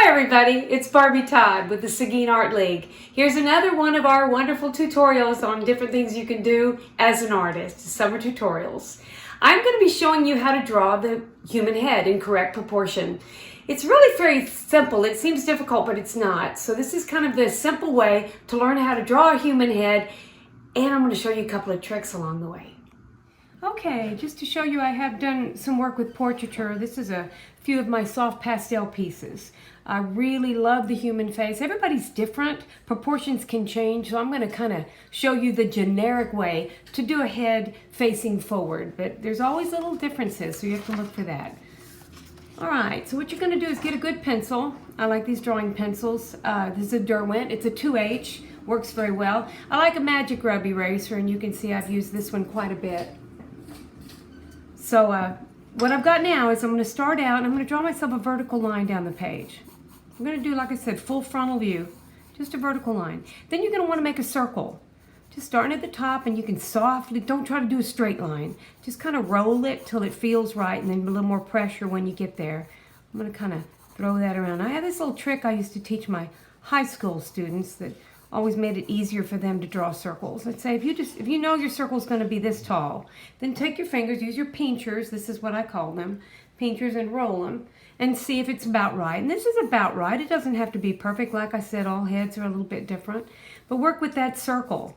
Hi everybody, it's Barbie Todd with the Seguin Art League. Here's another one of our wonderful tutorials on different things you can do as an artist, summer tutorials. I'm going to be showing you how to draw the human head in correct proportion. It's really very simple. It seems difficult, but it's not. So this is kind of the simple way to learn how to draw a human head, and I'm going to show you a couple of tricks along the way. Okay, just to show you, I have done some work with portraiture. This is a few of my soft pastel pieces. I really love the human face. Everybody's different. Proportions can change, so I'm going to kind of show you the generic way to do a head facing forward. But there's always little differences, so you have to look for that. All right, so what you're going to do is get a good pencil. I like these drawing pencils. This is a Derwent. It's a 2H. Works very well. I like a Magic Rub Eraser, and you can see I've used this one quite a bit. So what I've got now is I'm going to start out and I'm going to draw myself a vertical line down the page. I'm going to do, like I said, full frontal view, just a vertical line. Then you're going to want to make a circle. Just starting at the top, and you can softly, don't try to do a straight line. Just kind of roll it till it feels right, and then a little more pressure when you get there. I'm going to kind of throw that around. I have this little trick I used to teach my high school students that always made it easier for them to draw circles. I'd say if you know your circle's going to be this tall, then take your fingers, use your pinchers, this is what I call them, pinchers, and roll them and see if it's about right. And this is about right. It doesn't have to be perfect. Like I said, all heads are a little bit different, but work with that circle.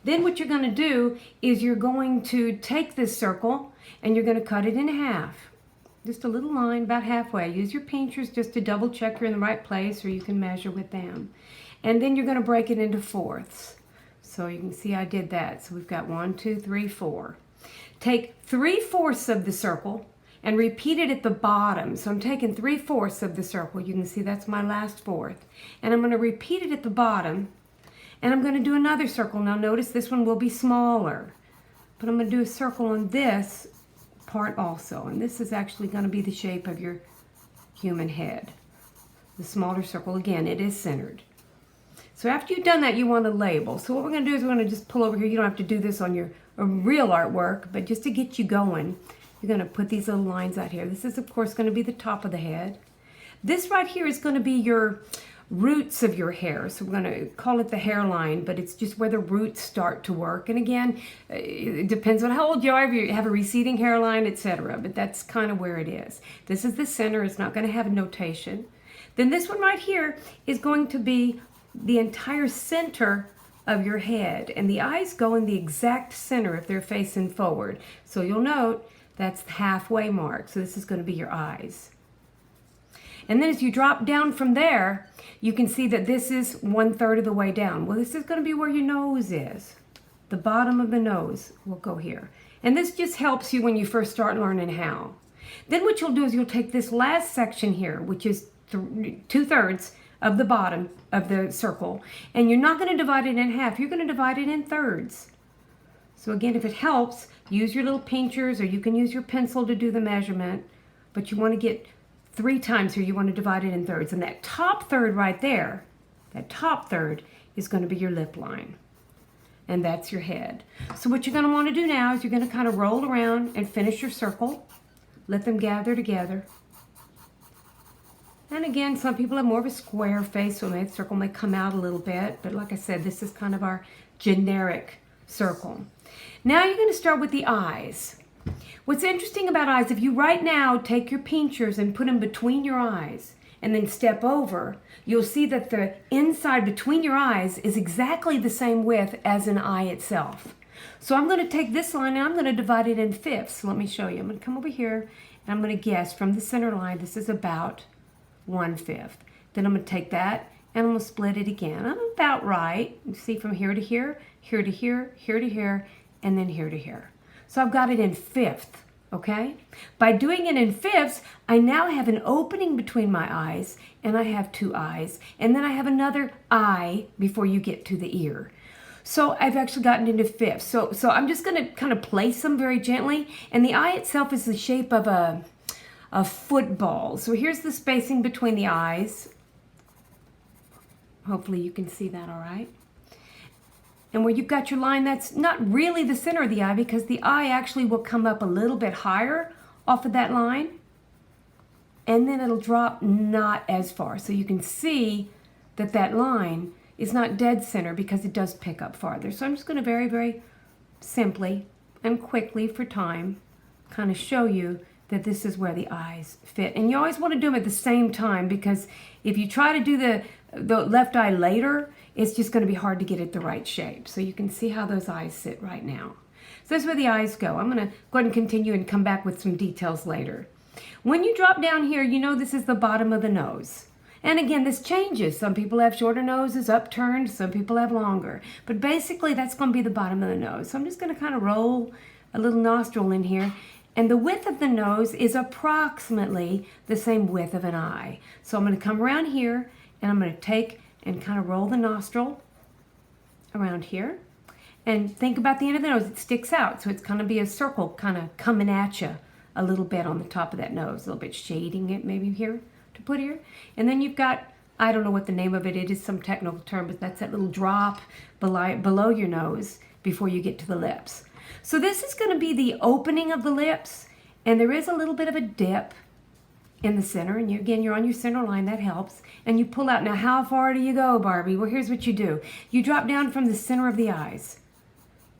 Then what you're going to do is you're going to take this circle and you're going to cut it in half. Just a little line about halfway. Use your pinchers just to double check you're in the right place, or you can measure with them. And then you're going to break it into fourths. So you can see I did that. So we've got 1, 2, 3, 4. Take 3/4 of the circle and repeat it at the bottom. So I'm taking 3/4 of the circle. You can see that's my last fourth. And I'm going to repeat it at the bottom. And I'm going to do another circle. Now notice this one will be smaller. But I'm going to do a circle on this part also. And this is actually going to be the shape of your human head. The smaller circle, again, it is centered. So after you've done that, you want to label. So what we're going to do is we're going to just pull over here. You don't have to do this on your real artwork, but just to get you going, you're going to put these little lines out here. This is, of course, going to be the top of the head. This right here is going to be your roots of your hair. So we're going to call it the hairline, but it's just where the roots start to work. And again, it depends on how old you are, if you have a receding hairline, etc. But that's kind of where it is. This is the center. It's not going to have a notation. Then this one right here is going to be the entire center of your head, and the eyes go in the exact center if they're facing forward. So you'll note that's the halfway mark. So this is going to be your eyes. And then as you drop down from there, you can see that this is 1/3 of the way down. Well, this is going to be where your nose is. The bottom of the nose will go here. And this just helps you when you first start learning how. Then what you'll do is you'll take this last section here, which is 2/3 of the bottom of the circle, and you're not going to divide it in half. You're going to divide it in thirds. So again, if it helps, use your little pinchers, or you can use your pencil to do the measurement, but you want to get 3 times here. You want to divide it in thirds, and that top third right there, that top third is going to be your lip line, and that's your head. So what you're going to want to do now is you're going to kind of roll around and finish your circle. Let them gather together. And again, some people have more of a square face, so the circle may come out a little bit. But like I said, this is kind of our generic circle. Now you're going to start with the eyes. What's interesting about eyes, if you right now take your pinchers and put them between your eyes and then step over, you'll see that the inside between your eyes is exactly the same width as an eye itself. So I'm going to take this line and I'm going to divide it in fifths. Let me show you. I'm going to come over here and I'm going to guess from the center line, this is about 1/5. Then I'm going to take that and I'm going to split it again. I'm about right. You see from here to here, here to here, here to here, and then here to here. So I've got it in fifth, okay? By doing it in fifths, I now have an opening between my eyes, and I have 2 eyes, and then I have another eye before you get to the ear. So I've actually gotten into fifths. So I'm just going to kind of place them very gently, and the eye itself is the shape of a football. So here's the spacing between the eyes. Hopefully you can see that all right. And where you've got your line, that's not really the center of the eye, because the eye actually will come up a little bit higher off of that line. and then it'll drop not as far. So you can see that that line is not dead center because it does pick up farther. So I'm just going to very, very simply and quickly for time kind of show you that this is where the eyes fit. And you always want to do them at the same time, because if you try to do the left eye later, it's just going to be hard to get it the right shape. So you can see how those eyes sit right now. So that's where the eyes go. I'm going to go ahead and continue and come back with some details later. When you drop down here, you know this is the bottom of the nose. And again, this changes. Some people have shorter noses, upturned. Some people have longer. But basically, that's going to be the bottom of the nose. So I'm just going to kind of roll a little nostril in here. And the width of the nose is approximately the same width of an eye. So I'm going to come around here, and I'm going to take and kind of roll the nostril around here. And think about the end of the nose. It sticks out, so it's going to be a circle kind of coming at you a little bit on the top of that nose, a little bit shading it maybe here to put here. And then you've got, I don't know what the name of it is, some technical term, but that's that little drop below your nose before you get to the lips. So this is going to be the opening of the lips, and there is a little bit of a dip in the center, and again, you're on your center line, that helps. And you pull out. Now, how far do you go, Barbie? Well, here's what you do. You drop down from the center of the eyes,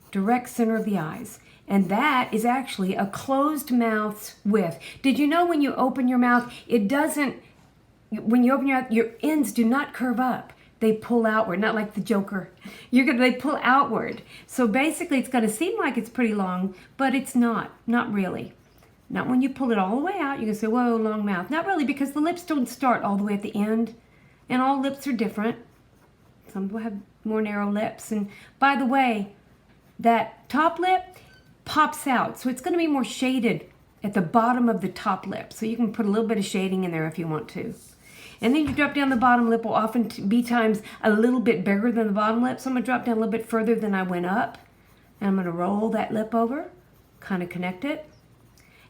direct center of the eyes. And that is actually a closed mouth's width. Did you know when you open your mouth, it doesn't, when you open your mouth, your ends do not curve up. They pull outward, not like the Joker. They pull outward. So basically, it's going to seem like it's pretty long, but it's not really. Not when you pull it all the way out. You can say, whoa, long mouth. Not really, because the lips don't start all the way at the end. And all lips are different. Some people have more narrow lips. And by the way, that top lip pops out. So it's going to be more shaded at the bottom of the top lip. So you can put a little bit of shading in there if you want to. And then you drop down the bottom lip will often be times a little bit bigger than the bottom lip. So I'm going to drop down a little bit further than I went up. And I'm going to roll that lip over, kind of connect it.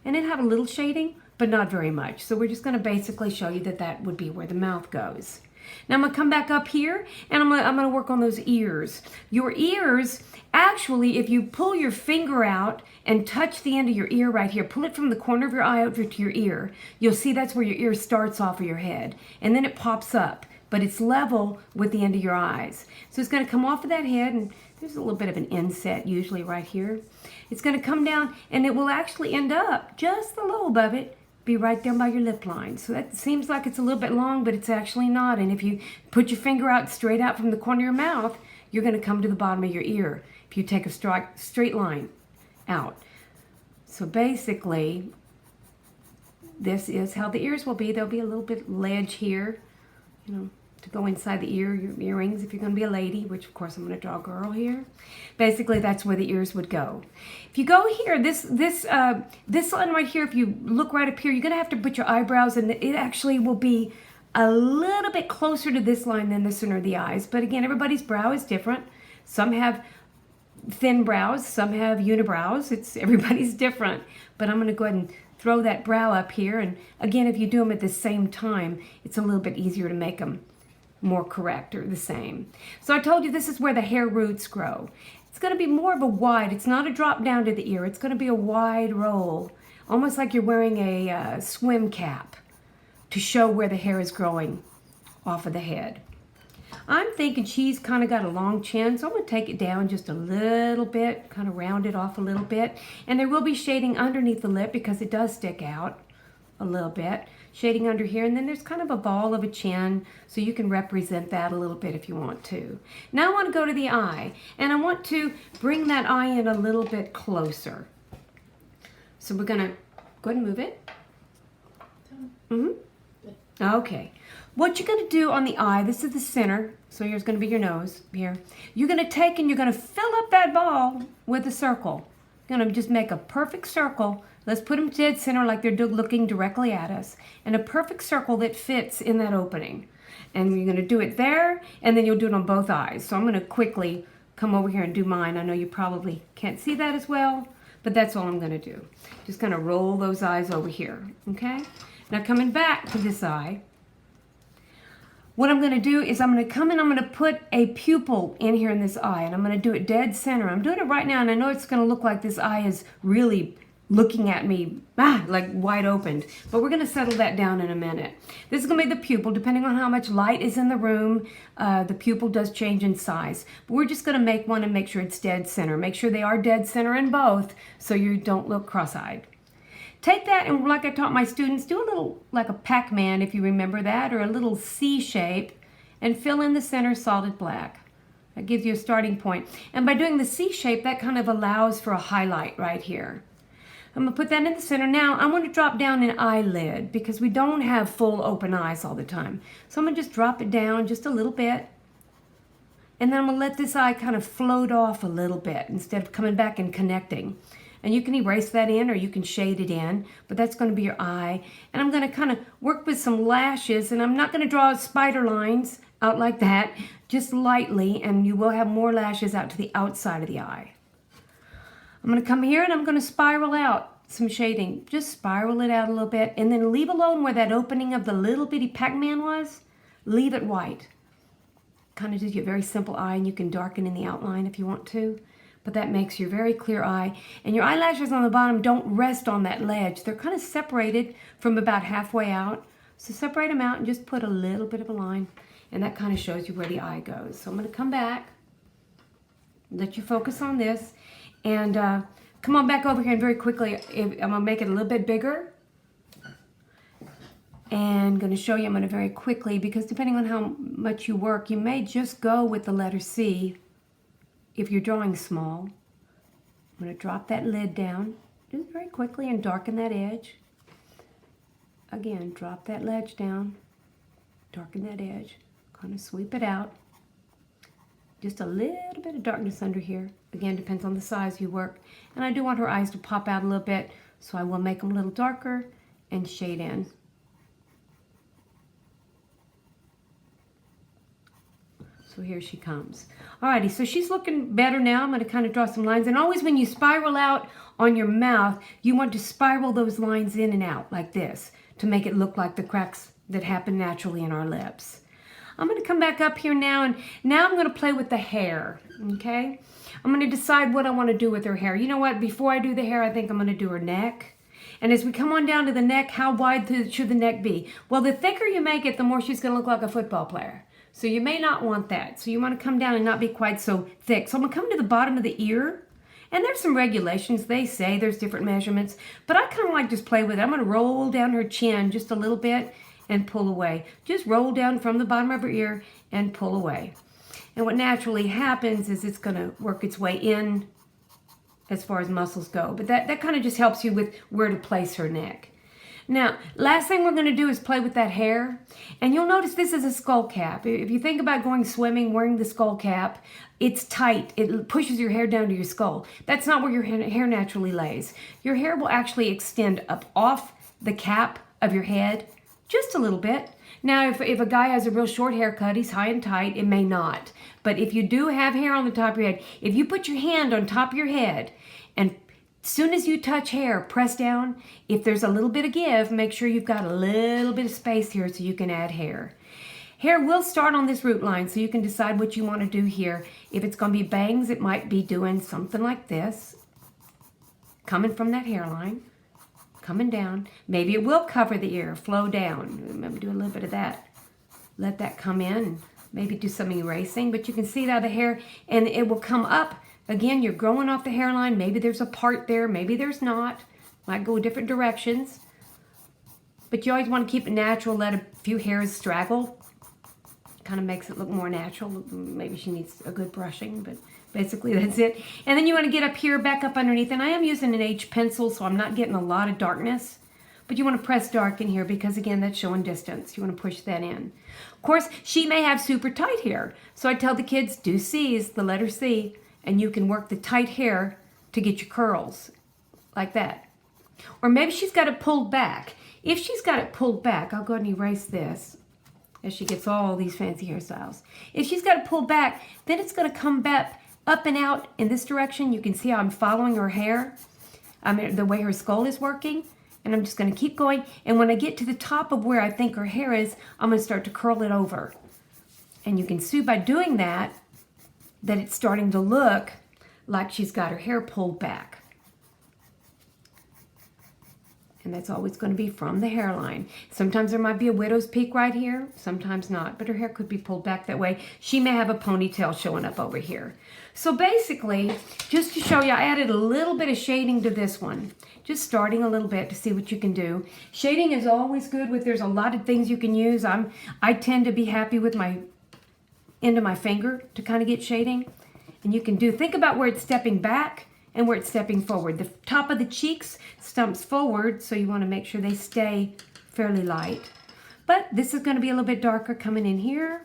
And then have a little shading, but not very much. So we're just going to basically show you that that would be where the mouth goes. Now I'm going to come back up here, and I'm going to work on those ears. Your ears, actually, if you pull your finger out and touch the end of your ear right here, pull it from the corner of your eye over to your ear, you'll see that's where your ear starts off of your head. And then it pops up, but it's level with the end of your eyes. So it's going to come off of that head, and there's a little bit of an inset usually right here. It's going to come down, and it will actually end up just a little above it, be right down by your lip line. So that seems like it's a little bit long, but it's actually not. And if you put your finger out straight out from the corner of your mouth, you're going to come to the bottom of your ear if you take a straight line out. So basically, this is how the ears will be. There'll be a little bit ledge here, to go inside the ear, your earrings, if you're going to be a lady, which of course I'm going to draw a girl here. Basically, that's where the ears would go. If you go here, this line right here, if you look right up here, you're going to have to put your eyebrows, and it actually will be a little bit closer to this line than the center of the eyes. But again, everybody's brow is different. Some have thin brows, some have unibrows. Everybody's different. But I'm going to go ahead and throw that brow up here. And again, if you do them at the same time, it's a little bit easier to make them more correct or the same. So I told you this is where the hair roots grow. It's going to be more of a wide, it's not a drop down to the ear, it's going to be a wide roll, almost like you're wearing a swim cap to show where the hair is growing off of the head. I'm thinking she's kind of got a long chin, so I'm going to take it down just a little bit, kind of round it off a little bit. And there will be shading underneath the lip because it does stick out a little bit. Shading under here, and then there's kind of a ball of a chin, so you can represent that a little bit if you want to. Now I want to go to the eye, and I want to bring that eye in a little bit closer. So we're going to go ahead and move it. Okay. What you're going to do on the eye, this is the center, so here's going to be your nose here. You're going to take and you're going to fill up that ball with a circle. You're going to just make a perfect circle. Let's put them dead center like they're looking directly at us. And a perfect circle that fits in that opening. And you're going to do it there, and then you'll do it on both eyes. So I'm going to quickly come over here and do mine. I know you probably can't see that as well, but that's all I'm going to do. Just kind of roll those eyes over here, okay? Now coming back to this eye, what I'm going to do is I'm going to come in, I'm going to put a pupil in here in this eye, and I'm going to do it dead center. I'm doing it right now, and I know it's going to look like this eye is really looking at me like wide open. But we're going to settle that down in a minute. This is going to be the pupil. Depending on how much light is in the room, the pupil does change in size. But we're just going to make one and make sure it's dead center. Make sure they are dead center in both so you don't look cross-eyed. Take that and, like I taught my students, do a little, like a Pac-Man, if you remember that, or a little C shape, and fill in the center solid black. That gives you a starting point. And by doing the C shape, that kind of allows for a highlight right here. I'm going to put that in the center. Now, I want to drop down an eyelid because we don't have full open eyes all the time. So I'm going to just drop it down just a little bit. And then I'm going to let this eye kind of float off a little bit instead of coming back and connecting. And you can erase that in or you can shade it in, but that's going to be your eye. And I'm going to kind of work with some lashes, and I'm not going to draw spider lines out like that, just lightly, and you will have more lashes out to the outside of the eye. I'm going to come here and I'm going to spiral out some shading. Just spiral it out a little bit, and then leave alone where that opening of the little bitty Pac-Man was, leave it white. Kind of gives you a very simple eye, and you can darken in the outline if you want to. But that makes your very clear eye. And your eyelashes on the bottom don't rest on that ledge. They're kind of separated from about halfway out. So separate them out and just put a little bit of a line. And that kind of shows you where the eye goes. So I'm going to come back, let you focus on this. And come on back over here and very quickly, I'm going to make it a little bit bigger. And I'm going to show you, I'm going to very quickly, because depending on how much you work, you may just go with the letter C. If you're drawing small, I'm going to drop that lid down just very quickly and darken that edge. Again, drop that ledge down, darken that edge, kind of sweep it out. Just a little bit of darkness under here. Again, depends on the size you work. And I do want her eyes to pop out a little bit, so I will make them a little darker and shade in. So here she comes. Alrighty, so she's looking better now. I'm going to kind of draw some lines. And always when you spiral out on your mouth, you want to spiral those lines in and out like this to make it look like the cracks that happen naturally in our lips. I'm going to come back up here now, and now I'm going to play with the hair, okay? I'm going to decide what I want to do with her hair. You know what? Before I do the hair, I think I'm going to do her neck. And as we come on down to the neck, how wide should the neck be? Well, the thicker you make it, the more she's going to look like a football player. So you may not want that. So you want to come down and not be quite so thick. So I'm going to come to the bottom of the ear. And there's some regulations. They say there's different measurements. But I kind of like just play with it. I'm going to roll down her chin just a little bit and pull away. Just roll down from the bottom of her ear and pull away. And what naturally happens is it's going to work its way in as far as muscles go. But that kind of just helps you with where to place her neck. Now, last thing we're going to do is play with that hair. And you'll notice this is a skull cap. If you think about going swimming, wearing the skull cap, it's tight. It pushes your hair down to your skull. That's not where your hair naturally lays. Your hair will actually extend up off the cap of your head just a little bit. Now, if a guy has a real short haircut, he's high and tight, it may not. But if you do have hair on the top of your head, if you put your hand on top of your head and as soon as you touch hair, press down. If there's a little bit of give, make sure you've got a little bit of space here so you can add hair. Hair will start on this root line, so you can decide what you want to do here. If it's going to be bangs, it might be doing something like this. Coming from that hairline, coming down. Maybe it will cover the ear, flow down. Remember, do a little bit of that. Let that come in, and maybe do some erasing. But you can see that the hair, and it will come up. Again, you're growing off the hairline. Maybe there's a part there. Maybe there's not. Might go different directions. But you always want to keep it natural. Let a few hairs straggle. Kind of makes it look more natural. Maybe she needs a good brushing, but basically that's it. And then you want to get up here, back up underneath. And I am using an H pencil, so I'm not getting a lot of darkness. But you want to press dark in here because, again, that's showing distance. You want to push that in. Of course, she may have super tight hair. So I tell the kids, do C's, the letter C. And you can work the tight hair to get your curls, like that. Or maybe she's got it pulled back. If she's got it pulled back, I'll go ahead and erase this as she gets all these fancy hairstyles. If she's got it pulled back, then it's going to come back up and out in this direction. You can see how I'm following her hair, the way her skull is working. And I'm just going to keep going. And when I get to the top of where I think her hair is, I'm going to start to curl it over. And you can see by doing that it's starting to look like she's got her hair pulled back. And that's always going to be from the hairline. Sometimes there might be a widow's peak right here, sometimes not, but her hair could be pulled back that way. She may have a ponytail showing up over here. So basically, just to show you, I added a little bit of shading to this one. Just starting a little bit to see what you can do. Shading is always good there's a lot of things you can use. I tend to be happy with my end of my finger to kind of get shading. And you can think about where it's stepping back and where it's stepping forward. The top of the cheeks stumps forward, so you want to make sure they stay fairly light. But this is going to be a little bit darker coming in here.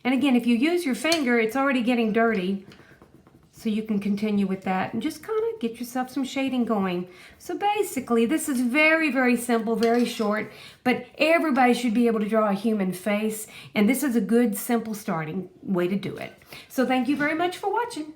And again, if you use your finger, it's already getting dirty, so you can continue with that and just kind of get yourself some shading going. So basically, this is very, very simple, very short, but everybody should be able to draw a human face, and this is a good, simple starting way to do it. So thank you very much for watching.